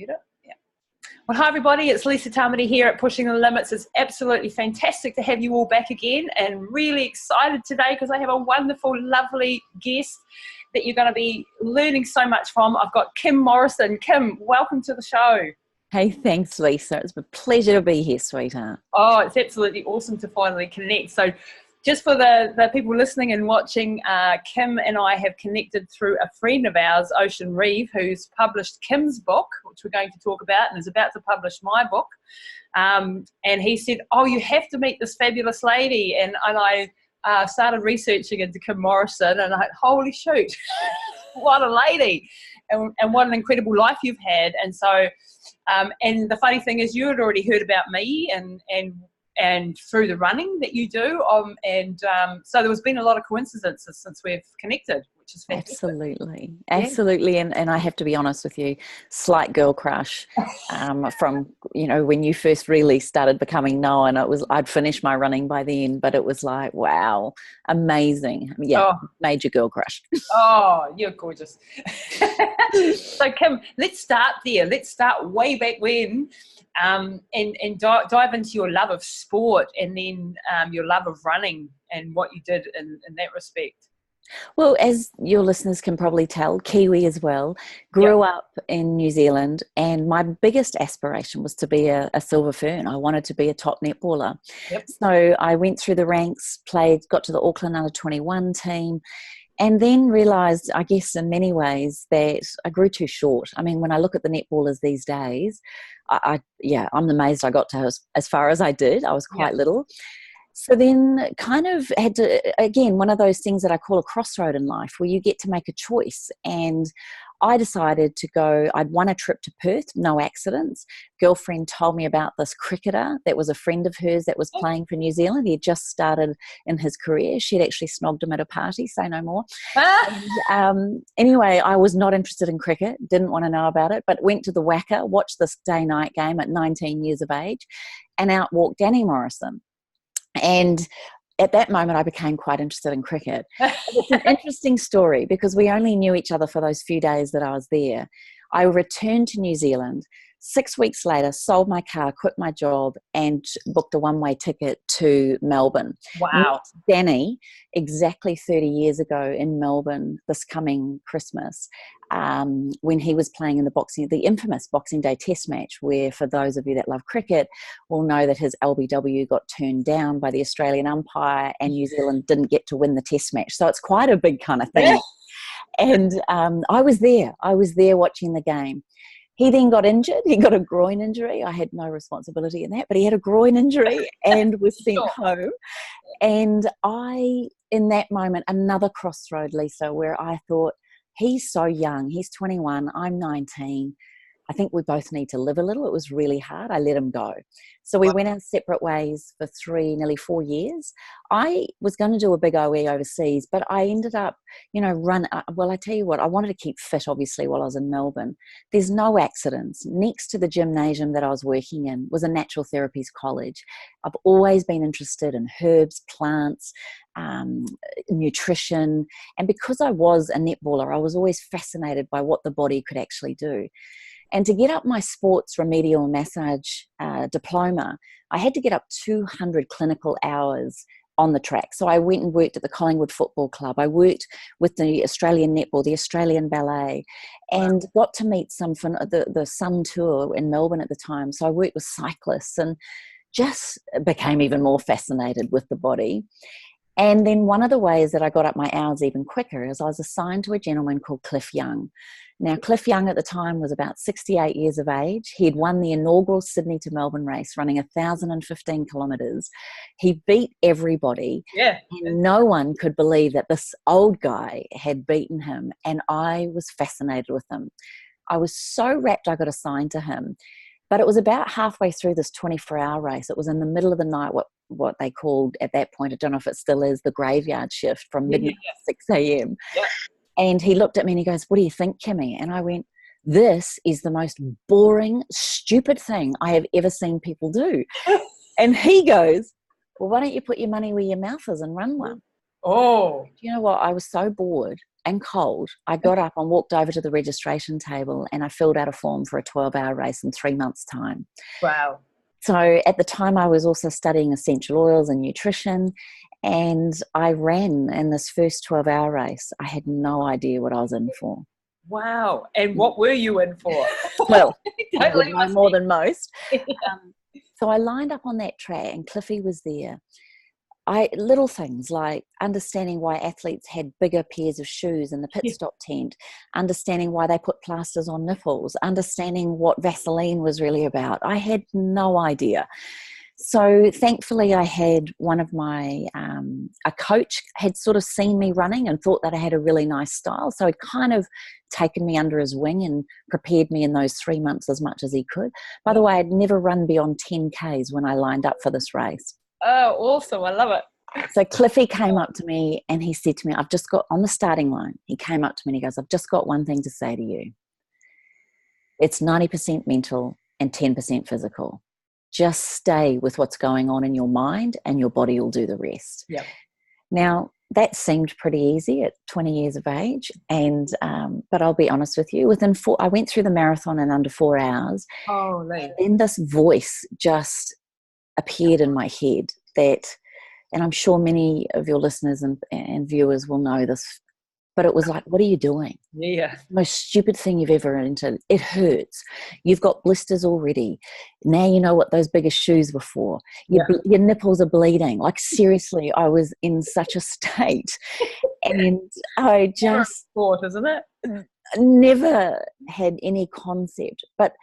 Mute it. Yeah. Well, hi everybody, it's Lisa Tamati here at Pushing the Limits. It's absolutely fantastic to have you all back again, and really excited today because I have a wonderful, lovely guest that you're going to be learning so much from. I've got Kim Morrison. Kim, welcome to the show. Hey, thanks, Lisa. It's a pleasure to be here, sweetheart. Oh, it's absolutely awesome to finally connect. So just for the people listening and watching, Kim and I have connected through a friend of ours, Ocean Reeve, who's published Kim's book, which we're going to talk about, and is about to publish my book. And he said, oh, you have to meet this fabulous lady. And I started researching into Kim Morrison, and I thought, holy shoot, what a lady. And what an incredible life you've had. And so, and the funny thing is, you had already heard about me and through the running that you do. So there has been a lot of coincidences since we've connected, which is fantastic. Absolutely. Absolutely. Yeah. And I have to be honest with you, slight girl crush from, when you first really started becoming known. I'd finished my running by then, but it was like, wow, amazing. Yeah, major girl crush. Oh, you're gorgeous. So Kim, let's start there. Let's start way back when. And dive into your love of sport, and then your love of running and what you did in that respect. Well, as your listeners can probably tell, Kiwi as well, grew up in New Zealand, and my biggest aspiration was to be a silver fern. I wanted to be a top netballer. Yep. So I went through the ranks, got to the Auckland under-21 team, and then realised, I guess in many ways, that I grew too short. I mean, when I look at the netballers these days, I'm amazed I got to as far as I did. I was quite little. So then kind of had to, again, one of those things that I call a crossroad in life where you get to make a choice. And I decided to go, I'd won a trip to Perth, no accidents. Girlfriend told me about this cricketer that was a friend of hers that was playing for New Zealand. He had just started in his career. She'd actually snogged him at a party, say no more. And, anyway, I was not interested in cricket, didn't want to know about it, but went to the Wacker, watched this day-night game at 19 years of age, and out walked Danny Morrison. And at that moment, I became quite interested in cricket. It's an interesting story because we only knew each other for those few days that I was there. I returned to New Zealand. 6 weeks later, sold my car, quit my job, and booked a one-way ticket to Melbourne. Wow. Met Danny exactly 30 years ago in Melbourne this coming Christmas, when he was playing in the infamous Boxing Day Test match, where, for those of you that love cricket, will know that his LBW got turned down by the Australian umpire and New Zealand didn't get to win the Test match. So it's quite a big kind of thing. And I was there watching the game. He then got injured. He got a groin injury. I had no responsibility in that, but he had a groin injury and was sent home. And in that moment, another crossroad, Lisa, where I thought, he's so young. He's 21. I'm 19. I think we both need to live a little. It was really hard. I let him go. So we went our separate ways for nearly 4 years. I was going to do a big OE overseas, but I ended up, I tell you what, I wanted to keep fit, obviously, while I was in Melbourne. There's no accidents. Next to the gymnasium that I was working in was a natural therapies college. I've always been interested in herbs, plants, nutrition. And because I was a netballer, I was always fascinated by what the body could actually do. And to get up my sports remedial massage diploma, I had to get up 200 clinical hours on the track. So I went and worked at the Collingwood Football Club. I worked with the Australian Netball, the Australian Ballet, and got to meet the Sun Tour in Melbourne at the time. So I worked with cyclists and just became even more fascinated with the body. And then one of the ways that I got up my hours even quicker is I was assigned to a gentleman called Cliff Young. Now, Cliff Young at the time was about 68 years of age. He had won the inaugural Sydney to Melbourne race, running 1,015 kilometres. He beat everybody. Yeah. And no one could believe that this old guy had beaten him. And I was fascinated with him. I was so rapt I got assigned to him. But it was about halfway through this 24-hour race. It was in the middle of the night, what they called at that point, I don't know if it still is, the graveyard shift from midnight to 6 a.m. Yeah. And he looked at me and he goes, "What do you think, Kimmy?" And I went, "This is the most boring, stupid thing I have ever seen people do." And he goes, "Well, why don't you put your money where your mouth is and run one?" Oh. You know what? I was so bored and cold. I got up and walked over to the registration table and I filled out a form for a 12-hour race in 3 months' time. Wow. So at the time I was also studying essential oils and nutrition, and I ran in this first 12-hour race. I had no idea what I was in for. Wow. And what were you in for? Well, I Totally did know more than most. So I lined up on that track and Cliffy was there. Little things like understanding why athletes had bigger pairs of shoes in the pit stop tent, understanding why they put plasters on nipples, understanding what Vaseline was really about. I had no idea. So thankfully I had one of my, a coach had sort of seen me running and thought that I had a really nice style. So he'd kind of taken me under his wing and prepared me in those 3 months as much as he could. By the way, I'd never run beyond 10 Ks when I lined up for this race. Oh, awesome. I love it. So Cliffy came up to me and he said to me, I've just got on the starting line. He came up to me and he goes, I've just got one thing to say to you. It's 90% mental and 10% physical. Just stay with what's going on in your mind and your body will do the rest. Yep. Now, that seemed pretty easy at 20 years of age. And, but I'll be honest with you, I went through the marathon in under 4 hours. Oh, and then this voice just appeared in my head and I'm sure many of your listeners and viewers will know this, but it was like, what are you doing? Yeah. Most stupid thing you've ever entered. It hurts. You've got blisters already. Now you know what those biggest shoes were for. Your nipples are bleeding. Like seriously, I was in such a state. And I just thought, isn't it? Never had any concept. But,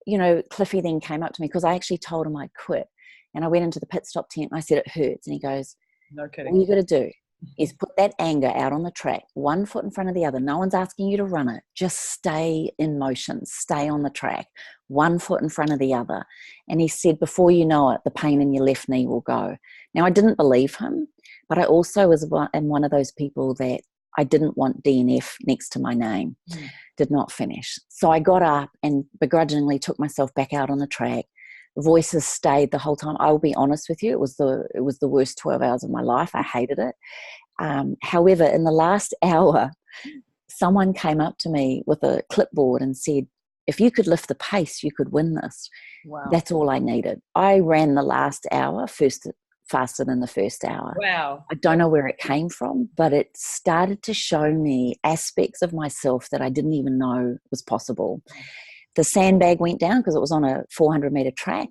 you know, Cliffy then came up to me because I actually told him I'd quit. And I went into the pit stop tent and I said, it hurts. And he goes, no kidding. All you got to do is put that anger out on the track, 1 foot in front of the other. No one's asking you to run it. Just stay in motion, stay on the track, 1 foot in front of the other. And he said, before you know it, the pain in your left knee will go. Now, I didn't believe him, but I also was one of those people that I didn't want DNF next to my name, did not finish. So I got up and begrudgingly took myself back out on the track. Voices stayed the whole time. I will be honest with you, it was the worst 12 hours of my life. I hated it. However, in the last hour, someone came up to me with a clipboard and said, if you could lift the pace, you could win this. Wow. That's all I needed. I ran the last hour faster than the first hour. Wow. I don't know where it came from, but it started to show me aspects of myself that I didn't even know was possible. The sandbag went down because it was on a 400-meter track.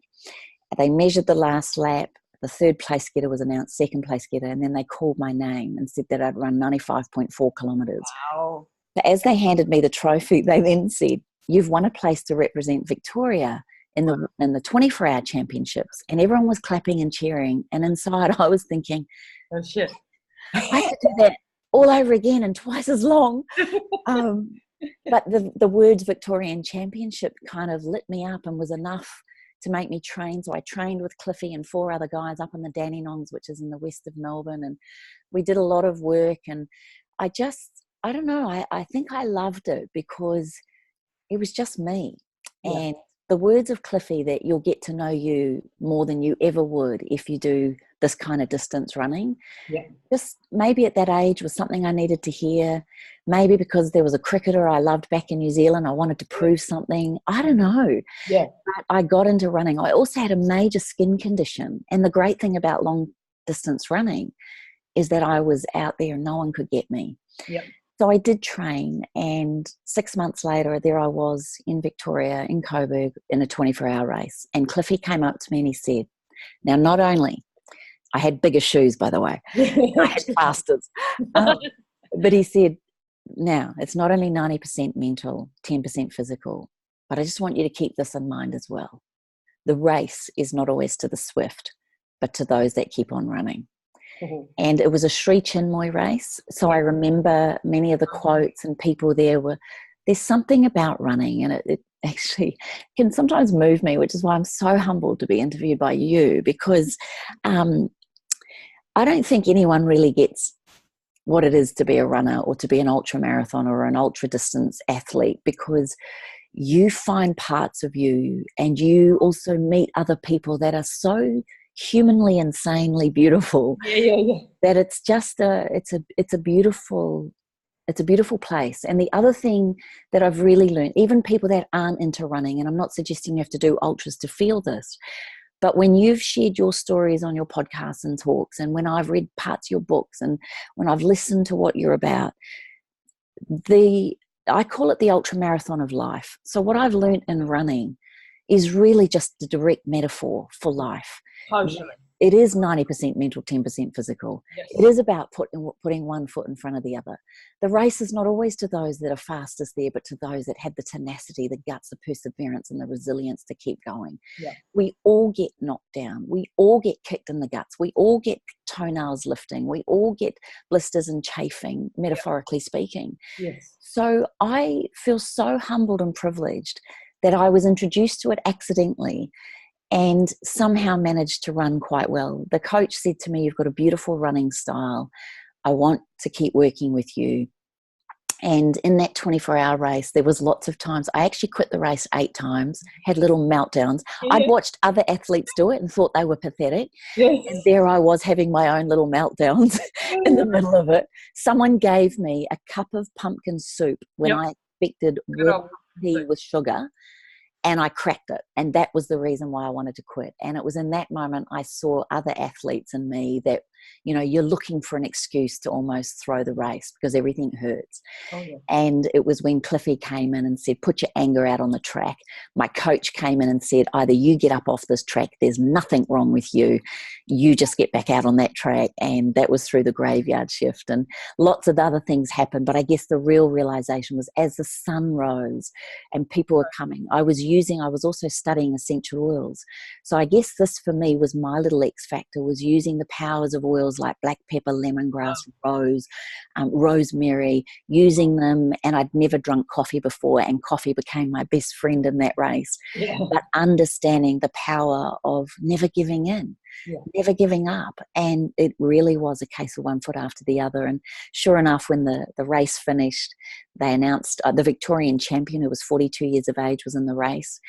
They measured the last lap. The third place getter was announced, second place getter, and then they called my name and said that I'd run 95.4 kilometres. Wow. But as they handed me the trophy, they then said, you've won a place to represent Victoria in the 24-hour championships. And everyone was clapping and cheering. And inside I was thinking, oh shit, I could do that all over again and twice as long. But the words Victorian Championship kind of lit me up and was enough to make me train. So I trained with Cliffy and 4 other guys up in the Dandenongs, which is in the west of Melbourne. And we did a lot of work. And I don't know, I think I loved it because it was just me. Yeah. And the words of Cliffy that you'll get to know you more than you ever would if you do this kind of distance running. Yeah. Just maybe at that age was something I needed to hear. Maybe because there was a cricketer I loved back in New Zealand. I wanted to prove something. I don't know. Yeah. But I got into running. I also had a major skin condition. And the great thing about long distance running is that I was out there and no one could get me. Yep. So I did train, and 6 months later, there I was in Victoria, in Coburg, in a 24-hour race. And Cliffy came up to me and he said, now not only, I had bigger shoes, by the way, I had plasters, but he said, now it's not only 90% mental, 10% physical, but I just want you to keep this in mind as well. The race is not always to the swift, but to those that keep on running. And it was a Sri Chinmoy race. So I remember many of the quotes and people there's something about running, and it actually can sometimes move me, which is why I'm so humbled to be interviewed by you, because I don't think anyone really gets what it is to be a runner or to be an ultramarathon or an ultra distance athlete, because you find parts of you and you also meet other people that are so humanly, insanely beautiful. Yeah. That it's just it's a beautiful place. And the other thing that I've really learned, even people that aren't into running, and I'm not suggesting you have to do ultras to feel this, but when you've shared your stories on your podcasts and talks, and when I've read parts of your books, and when I've listened to what you're about, I call it the ultramarathon of life. So what I've learned in running is really just the direct metaphor for life. Totally. It is 90% mental, 10% physical. Yes. It is about putting one foot in front of the other. The race is not always to those that are fastest there, but to those that have the tenacity, the guts, the perseverance, and the resilience to keep going. Yeah. We all get knocked down. We all get kicked in the guts. We all get toenails lifting. We all get blisters and chafing, metaphorically speaking. Yes. So I feel so humbled and privileged that I was introduced to it accidentally and somehow managed to run quite well. The coach said to me, "You've got a beautiful running style. I want to keep working with you." And in that 24-hour race, there was lots of times, I actually quit the race 8 times, had little meltdowns. Yeah. I'd watched other athletes do it and thought they were pathetic. Yes. And there I was having my own little meltdowns in the middle of it. Someone gave me a cup of pumpkin soup when I expected warm tea with sugar, and I cracked it. And that was the reason why I wanted to quit. And it was in that moment I saw other athletes in me that, you know, you're looking for an excuse to almost throw the race because everything hurts. Oh, yeah. And it was when Cliffy came in and said, "Put your anger out on the track." My coach came in and said, "Either you get up off this track, there's nothing wrong with you. You just get back out on that track." And that was through the graveyard shift. And lots of other things happened. But I guess the real realization was as the sun rose and people were coming, I was also studying essential oils. So I guess this for me was my little X factor, was using the powers of oils like black pepper, lemongrass, rose, rosemary, using them. And I'd never drunk coffee before, and coffee became my best friend in that race. Yeah. But understanding the power of never giving in, never giving up. And it really was a case of one foot after the other. And sure enough, when the race finished, they announced the Victorian champion, who was 42 years of age, was in the race.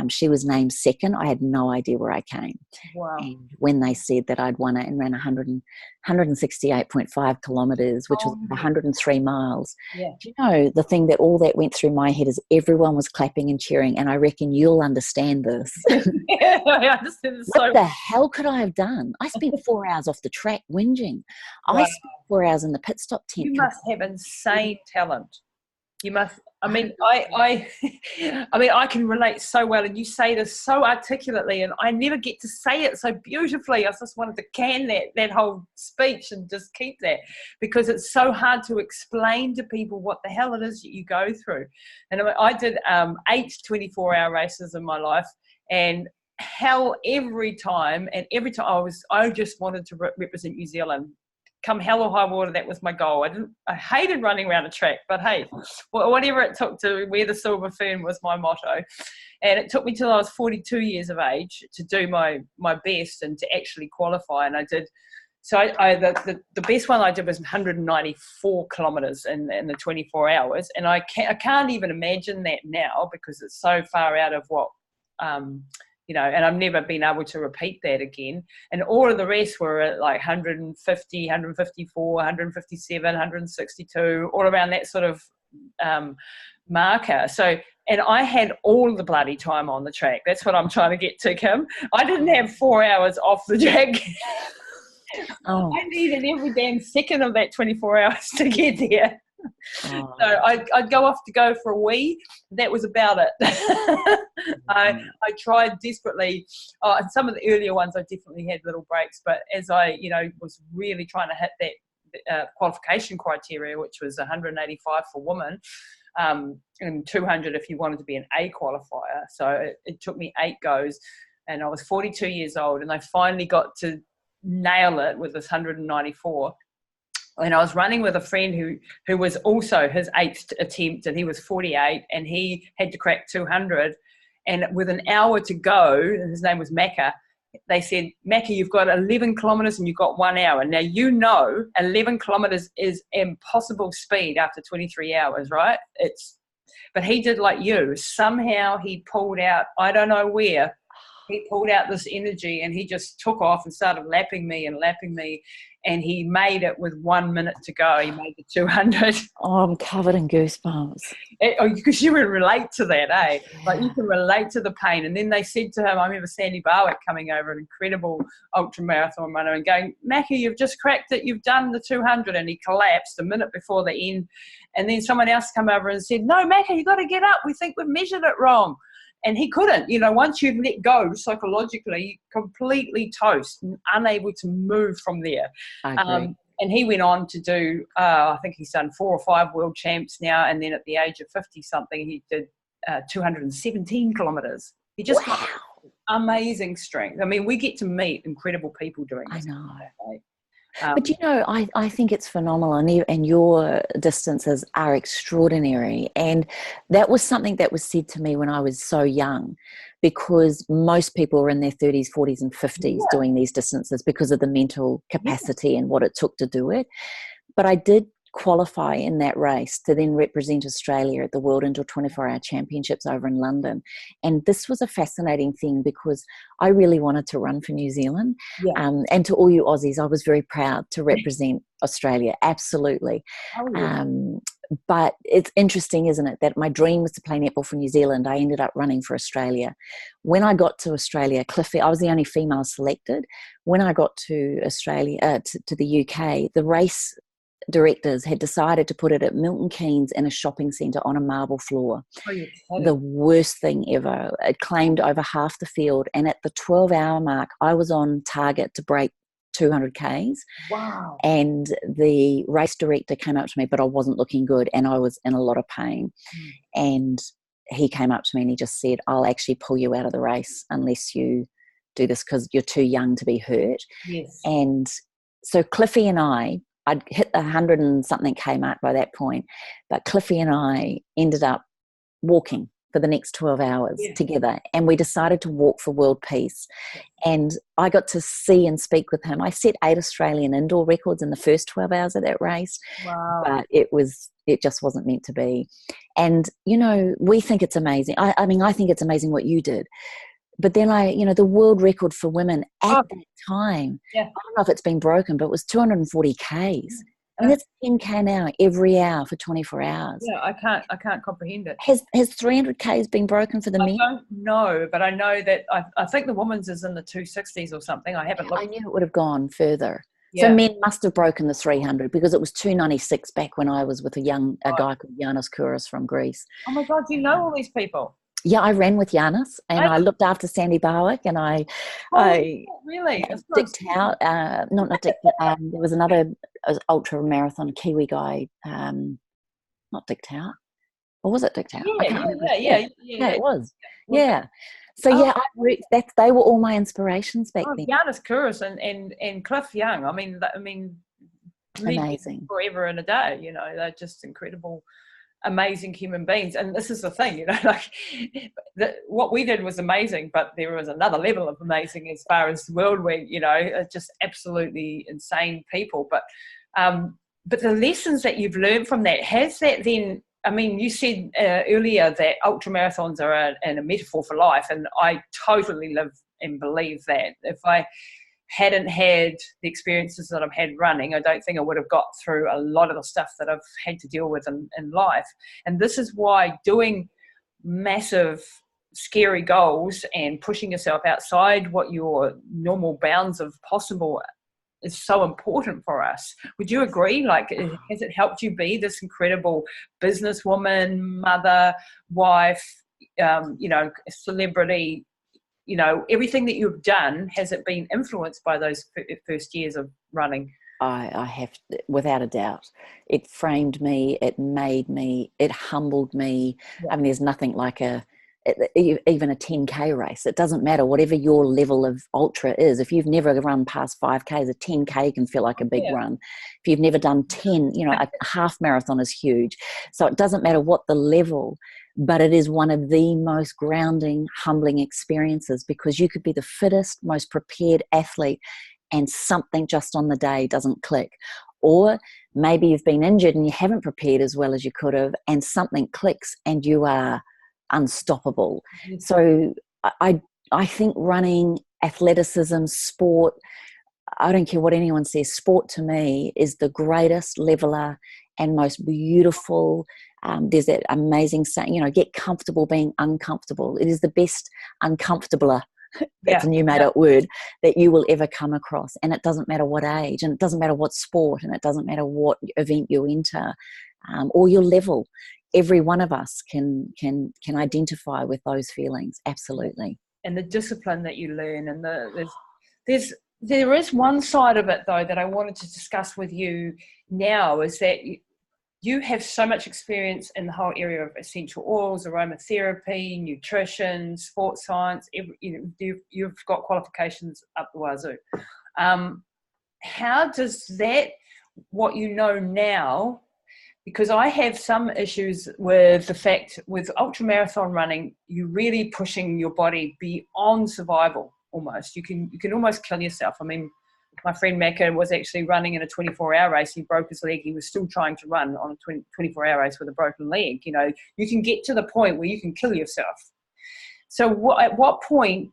She was named second. I had no idea where I came. Wow. And when they said that I'd won it and ran 168.5 kilometres, which was 103 miles, do you know, the thing that all that went through my head is everyone was clapping and cheering, and I reckon you'll understand this. I understand. What the hell could I have done? I spent 4 hours off the track whinging. Wow. I spent 4 hours in the pit stop tent. You must have insane talent. You must. I mean, I mean, I can relate so well, and you say this so articulately, and I never get to say it so beautifully. I just wanted to can that whole speech and just keep that, because it's so hard to explain to people what the hell it is that you go through. And I did 8 24-hour races in my life, and hell every time I just wanted to represent New Zealand. Come hell or high water, that was my goal. I hated running around a track, but hey, whatever it took to wear the silver fern was my motto. And it took me till I was 42 years of age to do my best and to actually qualify. And I did. So the best one I did was 194 kilometres in the 24 hours. And I can't even imagine that now, because it's so far out of what, you know, and I've never been able to repeat that again. And all of the rest were at like 150, 154, 157, 162, all around that sort of marker. So, and I had all the bloody time on the track. That's what I'm trying to get to, Kim. I didn't have 4 hours off the track. I needed every damn second of that 24 hours to get there. So I'd go off to go for a wee. That was about it. I tried desperately. And some of the earlier ones I definitely had little breaks, but as I, you know, was really trying to hit that qualification criteria, which was 185 for women, and 200 if you wanted to be an A qualifier. So it took me 8 goes, and I was 42 years old, and I finally got to nail it with this 194. And I was running with a friend who was also his 8th attempt, and he was 48, and he had to crack 200. And with an hour to go, his name was Macca, they said, "Macca, you've got 11 kilometres and you've got 1 hour." Now, you know, 11 kilometres is impossible speed after 23 hours, right? But he did like you. Somehow he pulled out, I don't know where, he pulled out this energy and he just took off and started lapping me, and he made it with 1 minute to go. He made the 200. Oh, I'm covered in goosebumps. Because you can relate to that, eh? Yeah. Like, you can relate to the pain. And then they said to him, I remember Sandy Barwick coming over, an incredible ultramarathon runner, and going, Mackie, you've just cracked it. You've done the 200. And he collapsed a minute before the end. And then someone else come over and said, no, Mackie, you got to get up. We think we've measured it wrong. And he couldn't. Once you've let go psychologically, completely toast, unable to move from there. I agree. And he went on to do, I think he's done 4 or 5 world champs now. And then at the age of 50-something, he did 217 kilometres. He just got amazing strength. I mean, we get to meet incredible people doing this. I know. Right? But I think it's phenomenal, and your distances are extraordinary. And that was something that was said to me when I was so young, because most people were in their 30s, 40s and 50s doing these distances because of the mental capacity and what it took to do it. But I did qualify in that race to then represent Australia at the World Indoor 24-Hour Championships over in London. And this was a fascinating thing because I really wanted to run for New Zealand. And to all you Aussies, I was very proud to represent Australia, absolutely. But it's interesting, isn't it, that my dream was to play netball for New Zealand. I ended up running for Australia. When I got to Australia, Cliffy, I was the only female selected. When I got to Australia, to the UK, the race directors had decided to put it at Milton Keynes in a shopping centre on a marble floor. The worst thing ever. It claimed over half the field, and at the 12-hour mark I was on target to break 200 Ks. Wow. And the race director came up to me, but I wasn't looking good and I was in a lot of pain. And he came up to me and he just said, I'll actually pull you out of the race unless you do this because you're too young to be hurt. And so Cliffy and I'd hit the 100 and something K mark by that point, but Cliffy and I ended up walking for the next 12 hours together, and we decided to walk for world peace. And I got to see and speak with him. I set 8 Australian indoor records in the first 12 hours of that race. But it just wasn't meant to be. And we think it's amazing. I mean, I think it's amazing what you did. But then the world record for women at that time, I don't know if it's been broken, but it was 240 Ks. I mean, that's 10K an hour every hour for 24 hours. Yeah, I can't comprehend it. Has 300 Ks been broken for the men? I don't know, but I know that I think the women's is in the 260s or something. I haven't looked. I knew it would have gone further. So men must have broken the 300 because it was 296 back when I was with a guy called Yanis Kouros from Greece. Oh my God, you know all these people. Yeah, I ran with Yanis and I looked after Sandy Barwick and I really dicked out. Not dicked. There was another ultramarathon Kiwi guy, not dicked out. Or was it dicked out? Yeah, it was. Yeah. So they were all my inspirations back then. Yanis Kouros and Cliff Young. I mean, amazing. Forever and a day. They're just incredible, amazing human beings. And this is the thing, what we did was amazing, but there was another level of amazing as far as the world went. Just absolutely insane people. But the lessons that you've learned from that, has that then? I mean, you said earlier that ultramarathons are a metaphor for life, and I totally live and believe that. If I hadn't had the experiences that I've had running, I don't think I would have got through a lot of the stuff that I've had to deal with in life. And this is why doing massive, scary goals and pushing yourself outside what your normal bounds of possible is so important for us. Would you agree? Has it helped you be this incredible businesswoman, mother, wife, celebrity? Everything that you've done, has it been influenced by those first years of running? I have, without a doubt. It framed me, it made me, it humbled me. I mean, there's nothing like even a 10K race. It doesn't matter, whatever your level of ultra is. If you've never run past 5Ks, a 10K can feel like a big run. If you've never done 10, a half marathon is huge. So it doesn't matter what the level, but it is one of the most grounding, humbling experiences, because you could be the fittest, most prepared athlete and something just on the day doesn't click. Or maybe you've been injured and you haven't prepared as well as you could have, and something clicks and you are unstoppable. So I I think running, athleticism, sport, I don't care what anyone says, sport to me is the greatest leveler and most beautiful. There's that amazing saying, get comfortable being uncomfortable. It is the best uncomfortabler, that's a new made up word, that you will ever come across. And it doesn't matter what age, and it doesn't matter what sport, and it doesn't matter what event you enter, or your level. Every one of us can identify with those feelings, absolutely. And the discipline that you learn, and there is one side of it though that I wanted to discuss with you now, is that you have so much experience in the whole area of essential oils, aromatherapy, nutrition, sports science. You've got qualifications up the wazoo. How does that, what you know now, because I have some issues with the fact with ultramarathon running, you're really pushing your body beyond survival almost. You can almost kill yourself. I mean, my friend Macca was actually running in a 24-hour race. He broke his leg. He was still trying to run on a 24-hour race with a broken leg. You can get to the point where you can kill yourself. So at what point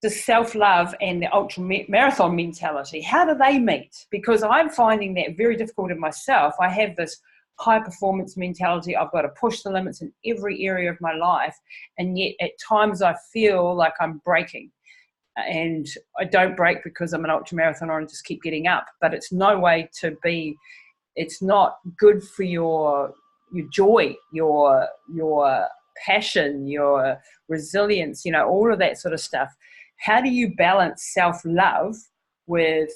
does self-love and the ultramarathon mentality, how do they meet? Because I'm finding that very difficult in myself. I have this high performance mentality. I've got to push the limits in every area of my life. And yet at times I feel like I'm breaking. And I don't break because I'm an ultramarathoner and just keep getting up. But it's no way to be. It's not good for your joy, your passion, your resilience, all of that sort of stuff. How do you balance self-love with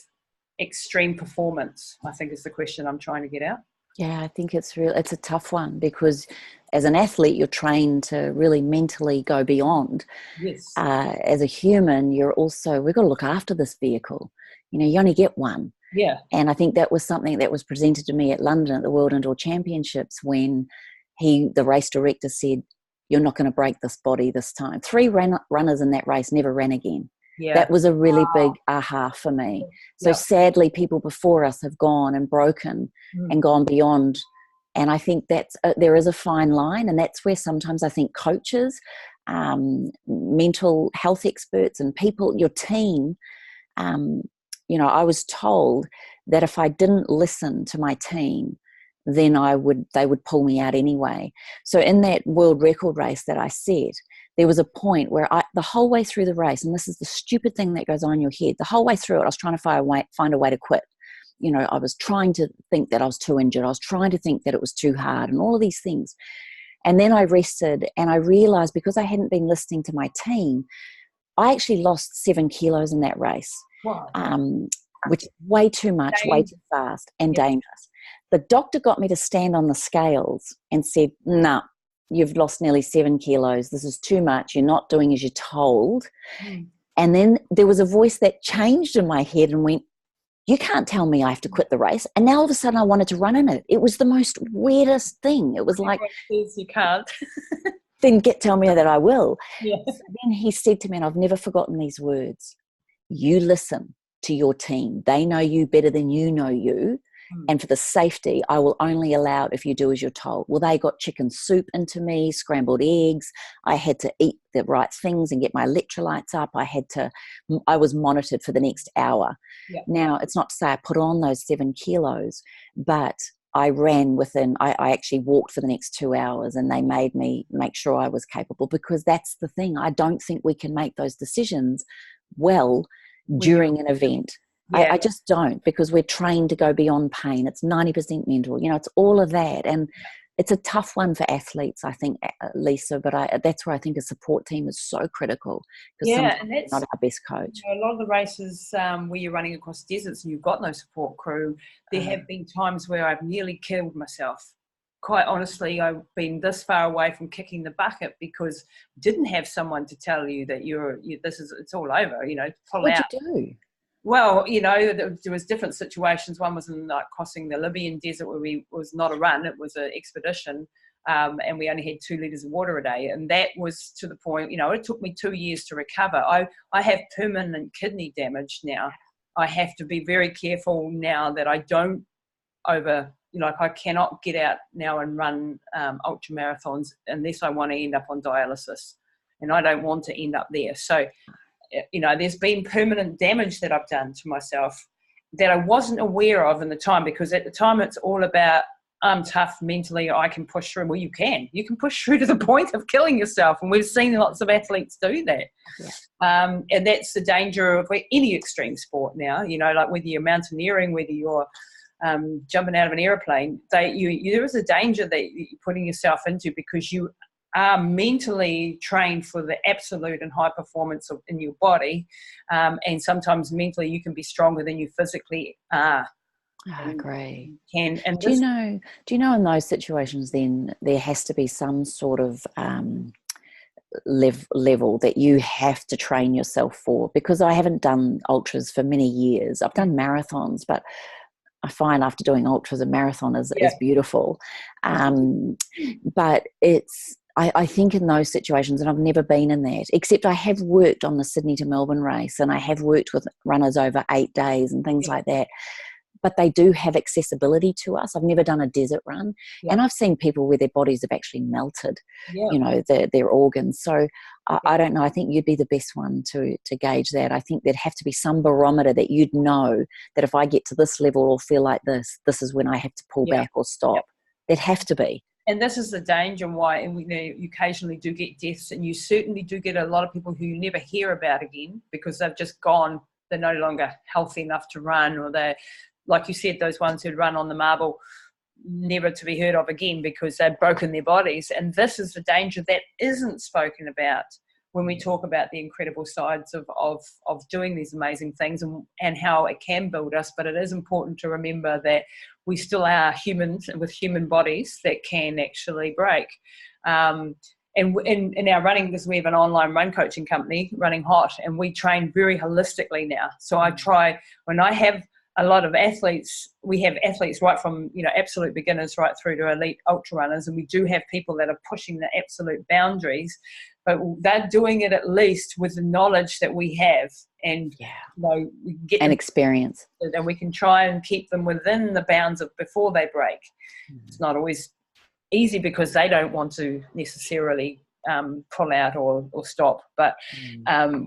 extreme performance, I think is the question I'm trying to get out. Yeah, I think it's a tough one, because as an athlete, you're trained to really mentally go beyond. Yes. As a human, we've got to look after this vehicle. You only get one. Yeah. And I think that was something that was presented to me at London at the World Indoor Championships, when the race director said, "You're not going to break this body this time." 3 runners in that race never ran again. Yeah. That was a really big aha for me. So sadly, people before us have gone and broken and gone beyond. And I think there is a fine line, and that's where sometimes I think coaches, mental health experts and people, your team, I was told that if I didn't listen to my team, then they would pull me out anyway. So in that world record race that I set, there was a point where the whole way through the race, and this is the stupid thing that goes on in your head, the whole way through it, I was trying to find a way to quit. I was trying to think that I was too injured. I was trying to think that it was too hard and all of these things. And then I rested, and I realized, because I hadn't been listening to my team, I actually lost 7 kilos in that race. Wow. Which is way too much, way too fast and dangerous. The doctor got me to stand on the scales and said, "No, you've lost nearly 7 kilos. This is too much. You're not doing as you're told." And then there was a voice that changed in my head and went, "You can't tell me I have to quit the race." And now all of a sudden I wanted to run in it. It was the most weirdest thing. It was like, you can't. Then tell me that I will. Yes. So then he said to me, and I've never forgotten these words, "You listen to your team. They know you better than you know you. And for the safety, I will only allow it if you do as you're told." Well, they got chicken soup into me, scrambled eggs. I had to eat the right things and get my electrolytes up. I was monitored for the next hour. Yeah. Now, it's not to say I put on those 7 kilos, but I ran I actually walked for the next 2 hours, and they made me make sure I was capable, because that's the thing. I don't think we can make those decisions well during an event. Yeah. I just don't, because we're trained to go beyond pain. It's 90% mental, it's all of that. And it's a tough one for athletes, I think, Lisa, but that's where I think a support team is so critical, because sometimes it's not our best coach. A lot of the races where you're running across deserts and you've got no support crew, there have been times where I've nearly killed myself. Quite honestly, I've been this far away from kicking the bucket because I didn't have someone to tell you that it's all over, pull out. What'd you do? Well, there was different situations. One was in crossing the Libyan desert, where it was not a run, it was an expedition, and we only had 2 litres of water a day. And that was to the point, it took me 2 years to recover. I have permanent kidney damage now. I have to be very careful now that I don't I cannot get out now and run ultra marathons unless I want to end up on dialysis. and I don't want to end up there. So, you know, there's been permanent damage that I've done to myself that I wasn't aware of in the time, because at the time it's all about, I'm tough mentally, I can push through. Well, you can push through to the point of killing yourself, and we've seen lots of athletes do that. Yeah. And that's the danger of any extreme sport now, you know, like whether you're mountaineering, whether you're jumping out of an airplane, there is a danger that you're putting yourself into, because you are mentally trained for the absolute and high performance in your body, and sometimes mentally you can be stronger than you physically are. I agree. Do you know in those situations then there has to be some sort of level that you have to train yourself for? Because I haven't done ultras for many years. I've done marathons, but I find after doing ultras, a marathon is beautiful. But I think in those situations, and I've never been in that, except I have worked on the Sydney to Melbourne race, and I have worked with runners over 8 days and things like that. But they do have accessibility to us. I've never done a desert run. And I've seen people where their bodies have actually melted, you know, their organs. So I don't know. I think you'd be the best one to gauge that. I think there'd have to be some barometer that you'd know that if I get to this level or feel like this is when I have to pull back or stop. There'd have to be. And this is the danger why, and you occasionally do get deaths, and you certainly do get a lot of people who you never hear about again because they've just gone, they're no longer healthy enough to run, or they're, like you said, those ones who'd run on the marble, never to be heard of again because they've broken their bodies. And this is the danger that isn't spoken about when we talk about the incredible sides of doing these amazing things and how it can build us. But it is important to remember that we still are humans with human bodies that can actually break. And in our running, because we have an online run coaching company, Running Hot, and we train very holistically now. So I try, when I have a lot of athletes, we have athletes right from, you know, absolute beginners right through to elite ultra runners, and we do have people that are pushing the absolute boundaries, but they're doing it at least with the knowledge that we have, and you know, we get and experience, and we can try and keep them within the bounds of before they break. It's not always easy because they don't want to necessarily pull out or stop, but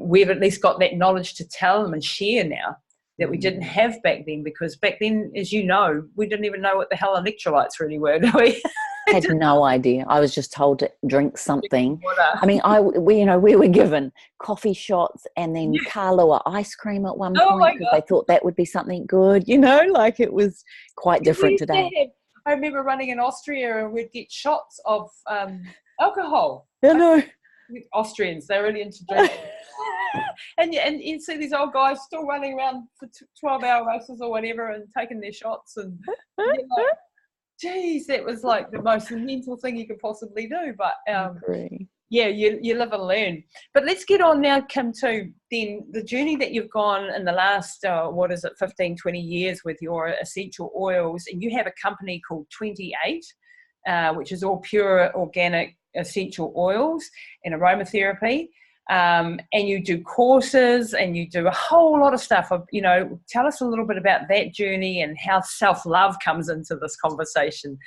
we've at least got that knowledge to tell them and share now that we didn't have back then, because back then, as you know, we didn't even know what the hell electrolytes really were, do we? Had no idea. I was just told to drink something. I mean, we were given coffee shots and then Kahlua ice cream at one point because they thought that would be something good, you know, like it was quite different today. I remember running in Austria and we'd get shots of alcohol. I know. Austrians, they're really into drinking. and you see these old guys still running around for 12-hour races or whatever and taking their shots, and you're like, geez, that was like the most mental thing you could possibly do. But yeah, you live and learn. But let's get on now, Kim, to then the journey that you've gone in the last 15, 20 years with your essential oils, and you have a company called 28, which is all pure organic essential oils and aromatherapy. And you do courses and you do a whole lot of stuff. You know, tell us a little bit about that journey and how self-love comes into this conversation.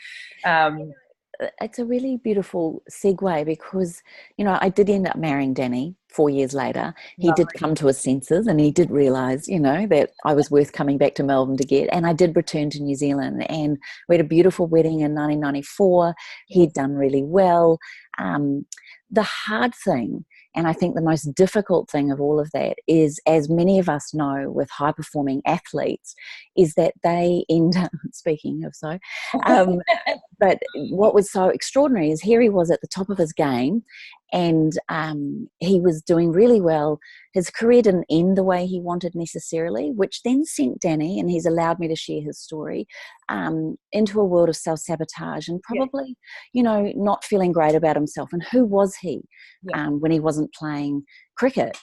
It's a really beautiful segue because, you know, I did end up marrying Danny 4 years later. He did come to his senses and he did realise, you know, that I was worth coming back to Melbourne to get. And I did return to New Zealand, and we had a beautiful wedding in 1994. He'd done really well. The hard thing, and I think the most difficult thing of all of that is, as many of us know with high-performing athletes, is that they end up, speaking of so, but what was so extraordinary is here he was at the top of his game, and he was doing really well. His career didn't end the way he wanted necessarily, which then sent Danny, and he's allowed me to share his story, into a world of self-sabotage and probably, you know, not feeling great about himself. And who was he when he wasn't playing cricket?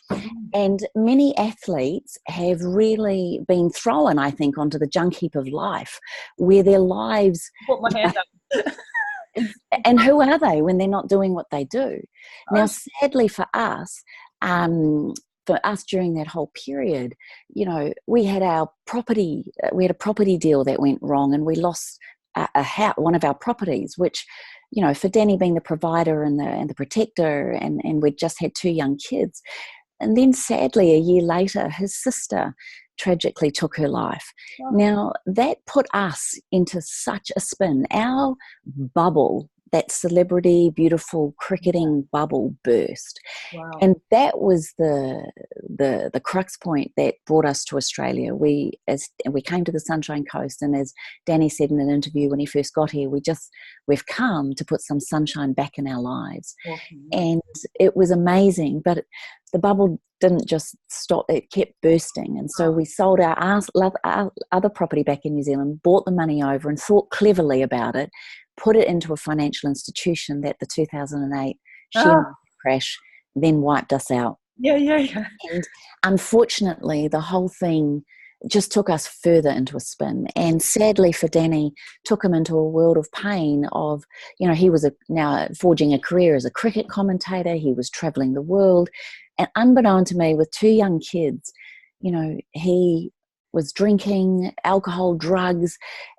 And many athletes have really been thrown, I think, onto the junk heap of life where their lives... Put my hand up. And who are they when they're not doing what they do? Now, sadly for us during that whole period, you know, we had a property deal that went wrong, and we lost one of our properties, which, for Danny being the provider and the protector, and we'd just had 2 young kids. And then sadly, a year later, his sister tragically took her life. Oh. Now, that put us into such a spin. Our bubble, that celebrity, beautiful cricketing bubble, burst. Wow. And that was the crux point that brought us to Australia. We came to the Sunshine Coast, and as Danny said in an interview when he first got here, we've come to put some sunshine back in our lives. Awesome. And it was amazing, but the bubble didn't just stop, it kept bursting. And so we sold our other property back in New Zealand, bought the money over and thought cleverly about it, put it into a financial institution that the 2008 share market crash then wiped us out. Yeah. And unfortunately, the whole thing just took us further into a spin. And sadly for Danny, took him into a world of pain of, he was now forging a career as a cricket commentator. He was traveling the world. And unbeknown to me, with 2 young kids, he was drinking alcohol, drugs,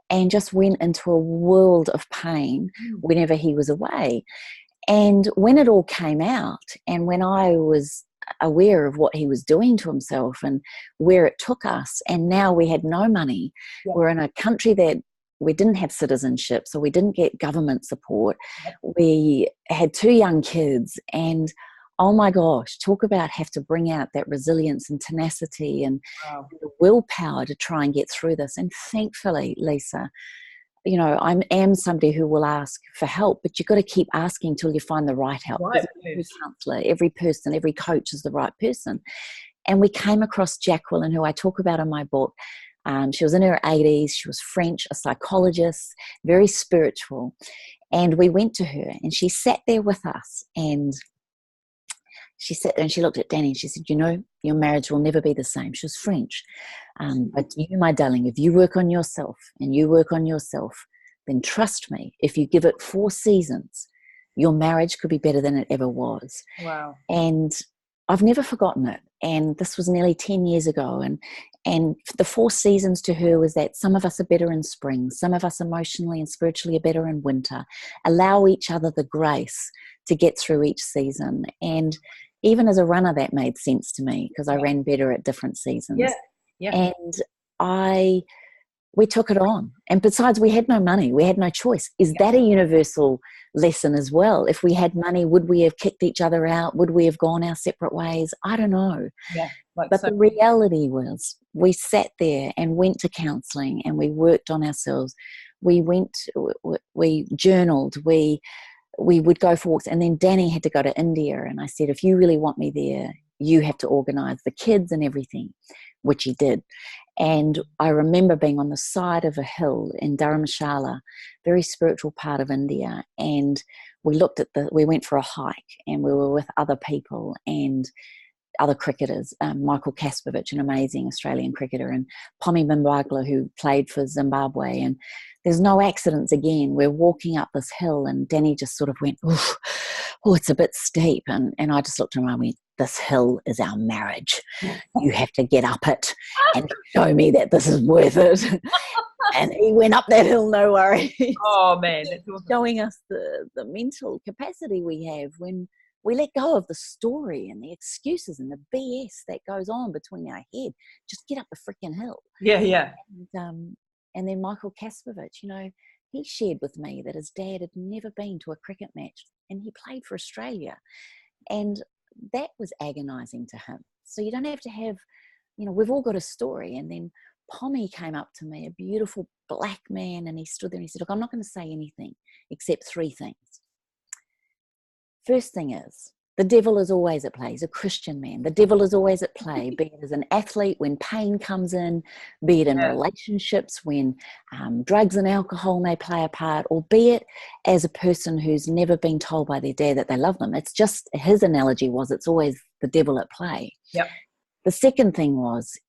and just went into a world of pain whenever he was away. And when it all came out, and when I was aware of what he was doing to himself and where it took us, and now we had no money. Yeah. We're in a country that we didn't have citizenship, so we didn't get government support. We had 2 young kids, and oh my gosh, talk about have to bring out that resilience and tenacity and the willpower to try and get through this. And thankfully, Lisa, I am somebody who will ask for help, but you've got to keep asking till you find the right help. Right. Every counsellor, every person, every coach is the right person. And we came across Jacqueline, who I talk about in my book. She was in her 80s. She was French, a psychologist, very spiritual. And we went to her, and she sat there with us, and she sat there and she looked at Danny and she said, your marriage will never be the same. She was French. But you, my darling, if you work on yourself and you work on yourself, then trust me, if you give it 4 seasons, your marriage could be better than it ever was. Wow. And I've never forgotten it. And this was nearly 10 years ago. And the 4 seasons to her was that some of us are better in spring, some of us emotionally and spiritually are better in winter. Allow each other the grace to get through each season. And even as a runner, that made sense to me because I ran better at different seasons. Yeah. And we took it on. And besides, we had no money. We had no choice. Is that a universal lesson as well? If we had money, would we have kicked each other out? Would we have gone our separate ways? I don't know. Yeah. But the reality was we sat there and went to counselling and we worked on ourselves. We journaled, we would go for walks. And then Danny had to go to India. And I said, if you really want me there, you have to organise the kids and everything, which he did. And I remember being on the side of a hill in Dharamshala, very spiritual part of India. And we went for a hike and we were with other people and other cricketers, Michael Kaspovich, an amazing Australian cricketer, and Pommy Bimbagla, who played for Zimbabwe. And there's no accidents again. We're walking up this hill and Danny just sort of went, oh, it's a bit steep. And I just looked at him and I went, this hill is our marriage. You have to get up it and show me that this is worth it. And he went up that hill, no worries. Oh, man. That's awesome. Showing us the mental capacity we have when we let go of the story and the excuses and the BS that goes on between our head. Just get up the freaking hill. Yeah. And then Michael Kaspovich, he shared with me that his dad had never been to a cricket match and he played for Australia. And that was agonizing to him. So you don't have to have, we've all got a story. And then Pommy came up to me, a beautiful black man, and he stood there and he said, look, I'm not going to say anything except 3 things. First thing is, the devil is always at play. He's a Christian man. The devil is always at play, be it as an athlete when pain comes in, be it in relationships when drugs and alcohol may play a part, or be it as a person who's never been told by their dad that they love them. It's just, his analogy was, it's always the devil at play. Yep. The second thing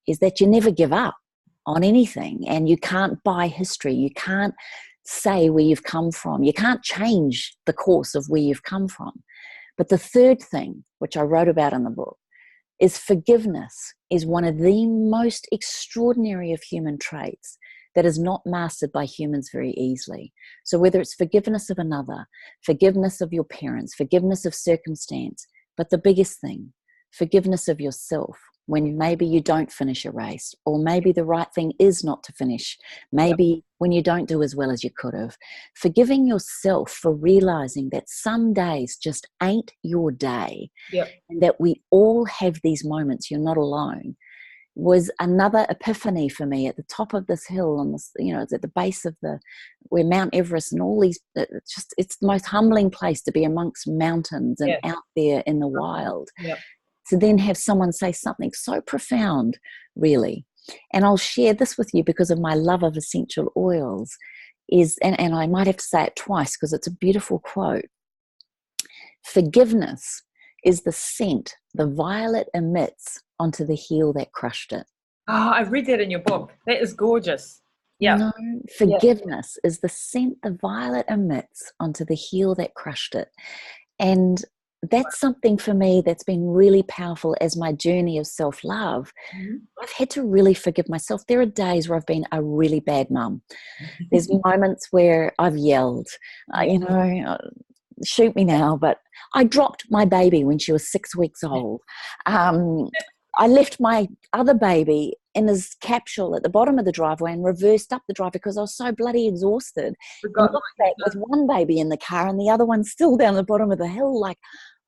is that you never give up on anything, and you can't buy history. You can't say where you've come from. You can't change the course of where you've come from. But the third thing, which I wrote about in the book, is forgiveness is one of the most extraordinary of human traits that is not mastered by humans very easily. So whether it's forgiveness of another, forgiveness of your parents, forgiveness of circumstance, but the biggest thing, forgiveness of yourself when maybe you don't finish a race, or maybe the right thing is not to finish, maybe when you don't do as well as you could have. Forgiving yourself for realizing that some days just ain't your day, and that we all have these moments, you're not alone, was another epiphany for me at the top of this hill on this, it's at the base of where Mount Everest and all these, it's the most humbling place to be amongst mountains and out there in the wild. To then have someone say something so profound, really. And I'll share this with you because of my love of essential oils, and I might have to say it twice because it's a beautiful quote. Forgiveness is the scent the violet emits onto the heel that crushed it. Oh, I read that in your book. That is gorgeous. Yeah. No, forgiveness is the scent the violet emits onto the heel that crushed it. And that's something for me that's been really powerful as my journey of self-love. I've had to really forgive myself. There are days where I've been a really bad mum. There's moments where I've yelled, shoot me now, but I dropped my baby when she was 6 weeks old. I left my other baby in his capsule at the bottom of the driveway and reversed up the driveway because I was so bloody exhausted. And looked back with one baby in the car and the other one still down the bottom of the hill, like,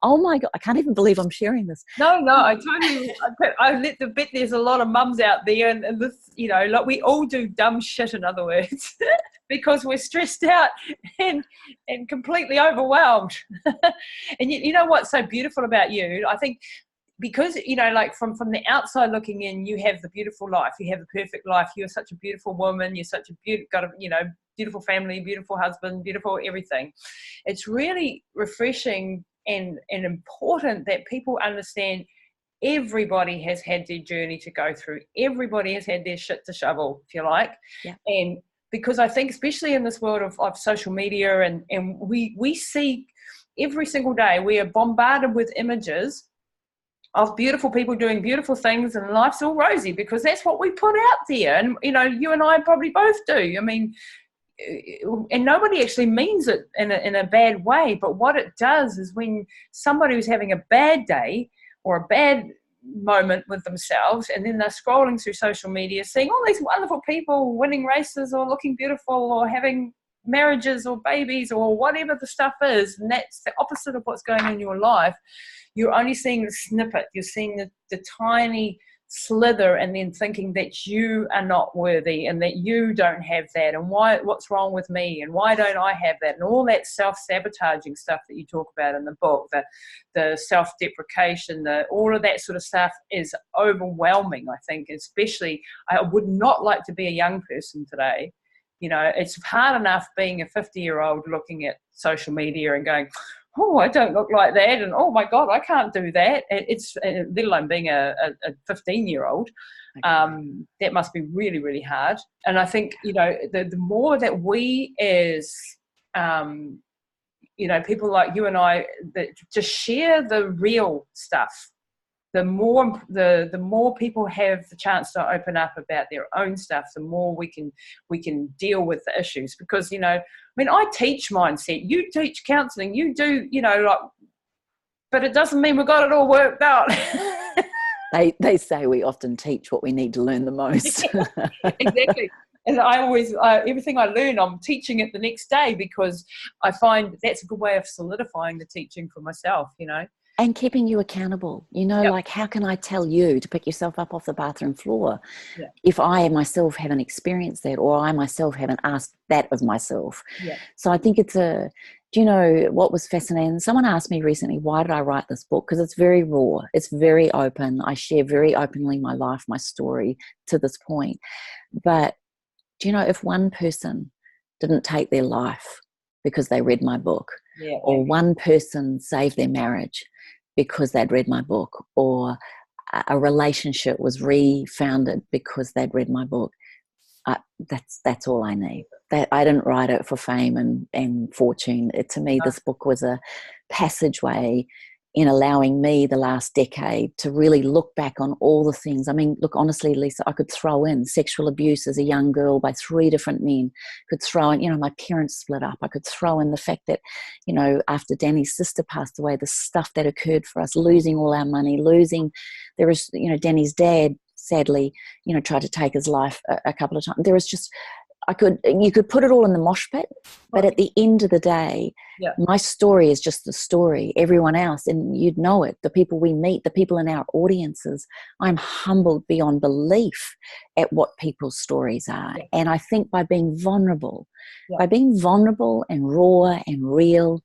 oh my God, I can't even believe I'm sharing this. No, I totally, I let the bet there's a lot of mums out there and this, like we all do dumb shit, in other words, because we're stressed out and completely overwhelmed. And you know what's so beautiful about you? I think because, like from the outside looking in, you have the beautiful life, you have the perfect life, you're such a beautiful woman, you're such a beautiful family, beautiful husband, beautiful everything. It's really refreshing and important that people understand everybody has had their journey to go through. Everybody has had their shit to shovel, if you like. And because I think, especially in this world of social media, and we see every single day, we are bombarded with images of beautiful people doing beautiful things, and life's all rosy because that's what we put out there. And, you and I probably both do. I mean, and nobody actually means it in a bad way, but what it does is when somebody who's having a bad day or a bad moment with themselves, and then they're scrolling through social media seeing all these wonderful people winning races or looking beautiful or having marriages or babies or whatever the stuff is, and that's the opposite of what's going on in your life, you're only seeing the snippet, you're seeing the tiny slither, and then thinking that you are not worthy and that you don't have that, and what's wrong with me, and why don't I have that, and all that self-sabotaging stuff that you talk about in the book, the self-deprecation, all of that sort of stuff is overwhelming. I think, especially, I would not like to be a young person today. It's hard enough being a 50-year-old looking at social media and going, oh, I don't look like that, and oh my God, I can't do that. It's let alone being a 15-year-old. That must be really, really hard. And I think, the more that we as, people like you and I that just share the real stuff, the more people have the chance to open up about their own stuff, the more we can deal with the issues. Because, I teach mindset, you teach counselling, you do, but it doesn't mean we got it all worked out. They say we often teach what we need to learn the most. Exactly. And I always, everything I learn, I'm teaching it the next day, because I find that's a good way of solidifying the teaching for myself, And keeping you accountable, like, how can I tell you to pick yourself up off the bathroom floor if I myself haven't experienced that, or I myself haven't asked that of myself? So I think it's do you know what was fascinating? Someone asked me recently, why did I write this book? Because it's very raw. It's very open. I share very openly my life, my story to this point. But do you know, if one person didn't take their life because they read my book, or one person saved their marriage because they'd read my book, or a relationship was refounded because they'd read my book, that's all I need. That I didn't write it for fame and fortune. To me, this book was a passageway in allowing me the last decade to really look back on all the things. I mean, look, honestly, Lisa, I could throw in sexual abuse as a young girl by 3 different men, could throw in, my parents split up. I could throw in the fact that, after Danny's sister passed away, the stuff that occurred for us, losing all our money, there was, Danny's dad, sadly, tried to take his life a couple of times. There was just, you could put it all in the mosh pit, but at the end of the day, my story is just the story. Everyone else, and you'd know it, the people we meet, the people in our audiences, I'm humbled beyond belief at what people's stories are. And I think by being vulnerable and raw and real,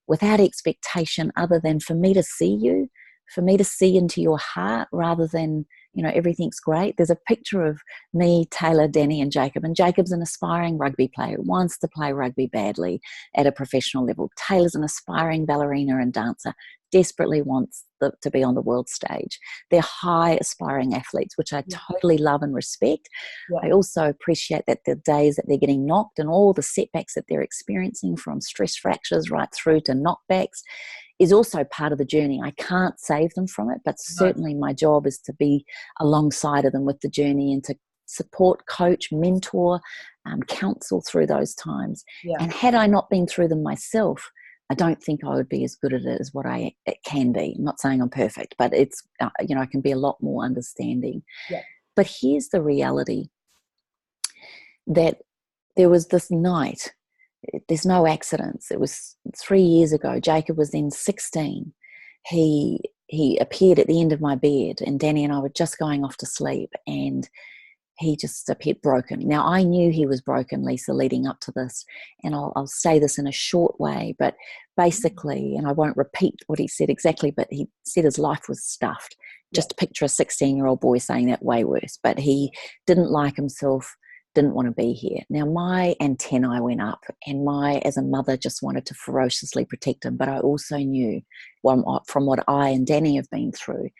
without expectation other than for me to see you, for me to see into your heart rather than, everything's great. There's a picture of me, Taylor, Danny and Jacob. And Jacob's an aspiring rugby player, wants to play rugby badly at a professional level. Taylor's an aspiring ballerina and dancer, desperately wants to be on the world stage. They're high aspiring athletes, which I totally love and respect. I also appreciate that the days that they're getting knocked and all the setbacks that they're experiencing, from stress fractures right through to knockbacks, is also part of the journey. I can't save them from it, but certainly my job is to be alongside of them with the journey and to support, coach, mentor, counsel through those times. And had I not been through them myself, I don't think I would be as good at it as what it can be. I'm not saying I'm perfect, but it's, I can be a lot more understanding. But here's the reality, that there was this night. There's no accidents. It was 3 years ago. Jacob was then 16. He appeared at the end of my bed, and Danny and I were just going off to sleep, and he just appeared broken. Now, I knew he was broken, Lisa, leading up to this, and I'll say this in a short way, but basically, and I won't repeat what he said exactly, but he said his life was stuffed. Just picture a 16-year-old boy saying that, way worse. But he didn't like himself, didn't want to be here. Now, my antennae went up, and as a mother, just wanted to ferociously protect him. But I also knew, from what I and Danny have been through,